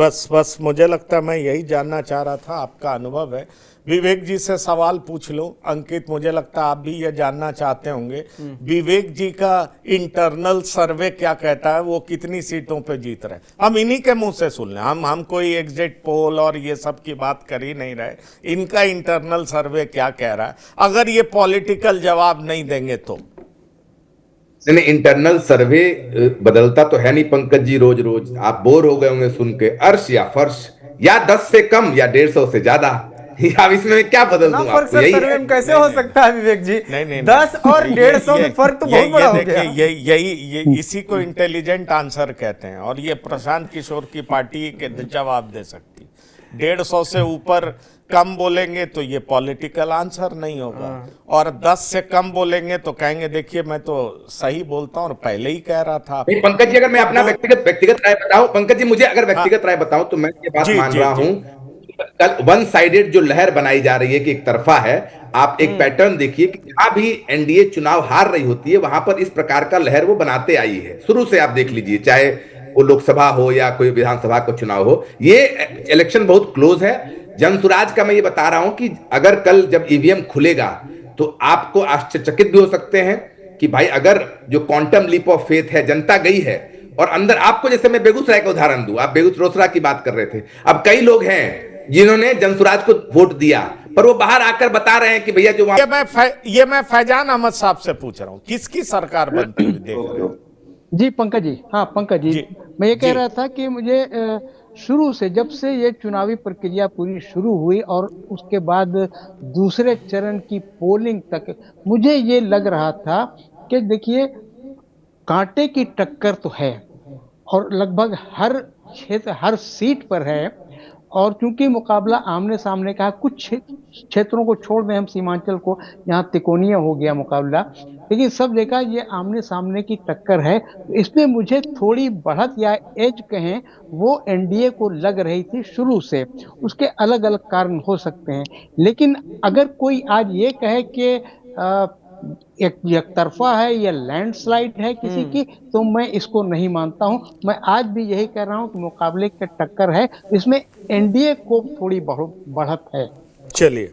बस मुझे लगता है मैं यही जानना चाह रहा था, आपका अनुभव है। विवेक जी से सवाल पूछ लूं। अंकित, मुझे लगता है आप भी ये जानना चाहते होंगे, विवेक जी का इंटरनल सर्वे क्या कहता है, वो कितनी सीटों पे जीत रहे। हम इन्हीं के मुंह से सुन लें, हम कोई एग्जिट पोल और ये सब की बात कर ही नहीं रहे। इनका इंटरनल सर्वे क्या कह रहा है, अगर ये पॉलिटिकल जवाब नहीं देंगे तो? नहीं, इंटरनल सर्वे बदलता तो है नहीं पंकज जी रोज रोज। आप बोर हो गए होंगे सुन के, अर्श या फर्श, या 10 से कम या 150 से ज्यादा। अब इसमें मैं क्या बदल दूं फर्क आपको, सर यही सर्वे है। में कैसे हो सकता है विवेक जी? नहीं 10 और 150 में फर्क तो बहुत बड़ा हो गया। यही इसी को इंटेलिजेंट आंसर कहते हैं, और ये प्रशांत किशोर की पार्टी के जवाब दे सकती। 150 से ऊपर कम बोलेंगे तो ये पॉलिटिकल आंसर नहीं होगा, और 10 से कम बोलेंगे तो कहेंगे देखिए मैं तो सही बोलता हूं और पहले ही कह रहा था। नहीं पंकज जी, अगर मैं अपना व्यक्तिगत राय बताऊं, पंकज जी मुझे अगर व्यक्तिगत राय बताऊं तो मैं ये बात मान रहा हूं, कल वन साइडेड जो लहर बनाई जा रही है कि एक तरफा है। आप एक पैटर्न देखिए कि जहां भी एनडीए चुनाव हार रही होती है वहां पर इस प्रकार का लहर वो बनाते आई है शुरू से। आप देख लीजिए, चाहे वो लोकसभा हो या कोई विधानसभा का चुनाव हो, ये इलेक्शन बहुत क्लोज है। जनसुराज का मैं ये बता रहा हूं कि अगर कल जब ईवीएम खुलेगा तो आपको आश्चर्यचकित भी हो सकते हैं कि भाई अगर जो क्वांटम लीप ऑफ फेथ है, जनता गई है और अंदर, आपको जैसे मैं बेगूसराय का उदाहरण दूं, आप बेगूसराय की बात कर रहे थे, अब कई लोग हैं जिन्होंने जनसुराज को वोट दिया पर वो बाहर आकर बता रहे हैं कि भैया जो ये मैं फैजान अहमद साहब से पूछ रहा हूँ, किसकी सरकार बनती हुई देख रहे हो? जी पंकज जी, हाँ पंकज जी, मैं ये कह रहा था कि मुझे शुरू से, जब से ये चुनावी प्रक्रिया पूरी शुरू हुई और उसके बाद दूसरे चरण की पोलिंग तक, मुझे ये लग रहा था कि देखिए कांटे की टक्कर तो है और लगभग हर क्षेत्र, हर सीट पर है। और चूंकि मुकाबला आमने सामने का है, कुछ क्षेत्रों को छोड़ दें हम सीमांचल को, यहाँ तिकोनिया हो गया मुकाबला, लेकिन सब जगह ये आमने सामने की टक्कर है। इसमें मुझे थोड़ी बढ़त या एज कहें, वो एनडीए को लग रही थी शुरू से। उसके अलग अलग कारण हो सकते हैं, लेकिन अगर कोई आज ये कहे कि एक तरफा है या लैंडस्लाइड है किसी की, तो मैं इसको नहीं मानता हूं। मैं आज भी यही कह रहा हूं कि मुकाबले की टक्कर है, इसमें एनडीए को थोड़ी बढ़त है। चलिए।